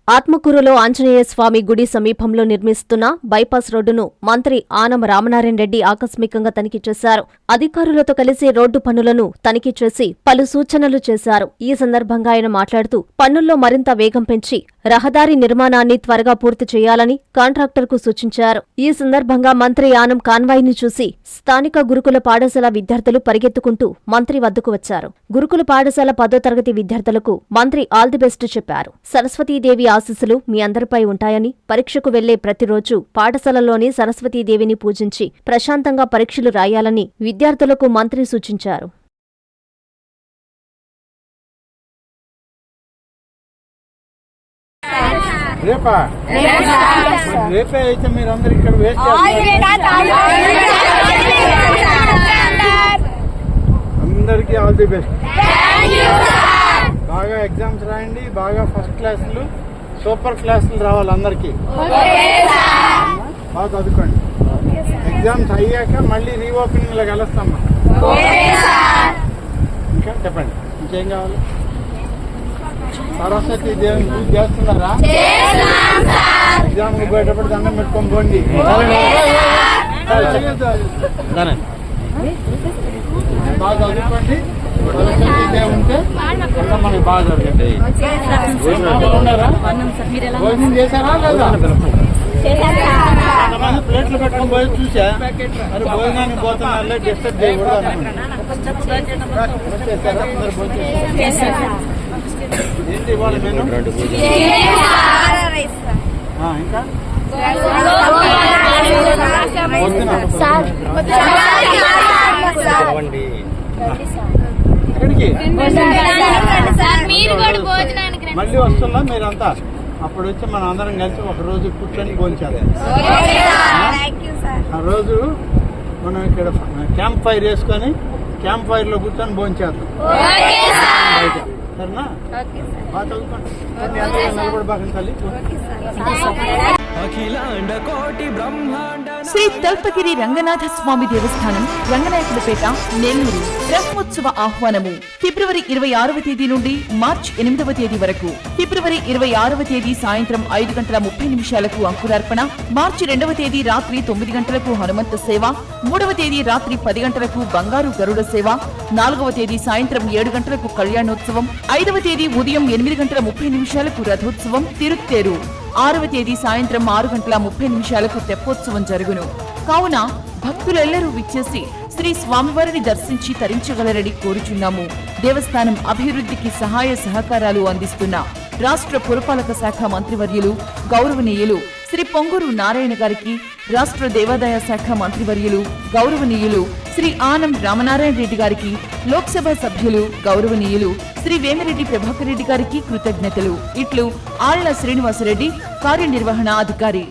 ఆత్మకూరులో ఆంజనేయ స్వామి గుడి సమీపంలో నిర్మిస్తున్న బైపాస్ రోడ్డును మంత్రి ఆనం రామనారాయణ రెడ్డి ఆకస్మికంగా తనిఖీ చేశారు. అధికారులతో కలిసి రోడ్డు పనులను తనిఖీ చేసి పలు సూచనలు చేశారు. ఈ సందర్భంగా ఆయన మాట్లాడుతూ పనుల్లో మరింత వేగం పెంచి రహదారి నిర్మాణాన్ని త్వరగా పూర్తి చేయాలని కాంట్రాక్టర్కు సూచించారు. ఈ సందర్భంగా మంత్రి ఆనం కాన్వాయ్ని చూసి స్థానిక గురుకుల పాఠశాల విద్యార్థులు పరిగెత్తుకుంటూ మంత్రి వద్దకు వచ్చారు. గురుకుల పాఠశాల 10వ తరగతి విద్యార్థులకు మంత్రి ఆల్ ది బెస్ట్ చెప్పారు. సరస్వతీదేవి ఆశీస్సులు మీ అందరిపై ఉంటాయని, పరీక్షకు వెళ్లే ప్రతిరోజు పాఠశాలలోని సరస్వతీదేవిని పూజించి ప్రశాంతంగా పరీక్షలు రాయాలని విద్యార్థులకు మంత్రి సూచించారు. అందరికీ ఆల్ ది బెస్ట్. బాగా ఎగ్జామ్స్ రాయండి, బాగా ఫస్ట్ క్లాసులు సూపర్ క్లాసులు రావాలి అందరికి. బాగా చదువుకోండి. ఎగ్జామ్స్ అయ్యాక మళ్ళీ రీఓపెనింగ్ లో కలుస్తామా? ఇంకా చెప్పండి, ఇంకేం కావాలి? సరస్వతి దేవుని పూజ చేస్తున్నారా? ఎగ్జామ్ పోయేటప్పుడు దండం పెట్టుకొని పోండి. బాగా చదువుకోండి. సరస్వతి దేవుని ఉంటే మనకి బాగా జరుగుతుంది. భోజనం చేశారా లేదా? ప్లేట్లు పెట్టుకొని పోయి చూసా, మరి భోజనానికి పోతున్నా డిస్టర్బ్ చేయకూడదు. ఏంటి ఇవాళ మెను? ఇంకా ఎక్కడికి మళ్ళీ వస్తున్నా మీరంతా? అప్పుడు వచ్చి మనం అందరం కలిసి ఒక రోజు కూర్చొని భోంచేద్దాం. ఆ రోజు మనం ఇక్కడ క్యాంప్ ఫైర్ వేసుకొని క్యాంప్ ఫైర్ లో కూర్చొని భోంచేద్దాం. సరేనా? బాగా చదువుకోండి. నిలబడి బాగా తల్లి. శ్రీ తల్పగిరి రంగనాథ స్వామి దేవస్థానం, రంగనాయకులపేట, నెల్లూరు. బ్రహ్మోత్సవ ఆహ్వానము ఫిబ్రవరి 26వ తేదీ నుండి మార్చి 8వ తేదీ వరకు. ఫిబ్రవరి 26వ తేదీ సాయంత్రం 5:30 అంకురార్పణ, మార్చి 2వ తేదీ రాత్రి 9 గంటలకు హనుమంత సేవ, 3వ తేదీ రాత్రి 10 గంటలకు బంగారు గరుడ సేవ, 4వ తేదీ సాయంత్రం 7 గంటలకు కళ్యాణోత్సవం, 5వ తేదీ ఉదయం 8:30 రథోత్సవం తిరుత్తేరు, 6వ తేదీ సాయంత్రం 6:30 తెప్పోత్సవం జరుగును. కావున భక్తులెల్లరూ విచ్చేసి శ్రీ స్వామివారిని దర్శించి తరించగలరని కోరుచున్నాము. దేవస్థానం అభివృద్ధికి సహాయ సహకారాలు అందిస్తున్న రాష్ట్ర పురపాలక శాఖ మంత్రివర్యులు గౌరవనీయులు శ్రీ పొంగూరు నారాయణ గారికి, రాష్ట్ర దేవాదాయ శాఖ మంత్రివర్యులు గౌరవనీయులు శ్రీ ఆనం రామనారాయణ రెడ్డి గారికి, లోక్సభ సభ్యులు గౌరవనీయులు శ్రీ వేమిరెడ్డి ప్రభాకర్ రెడ్డి గారికి కృతజ్ఞతలు. ఇట్లు ఆళ్ల శ్రీనివాసరెడ్డి, కార్యనిర్వహణ అధికారి.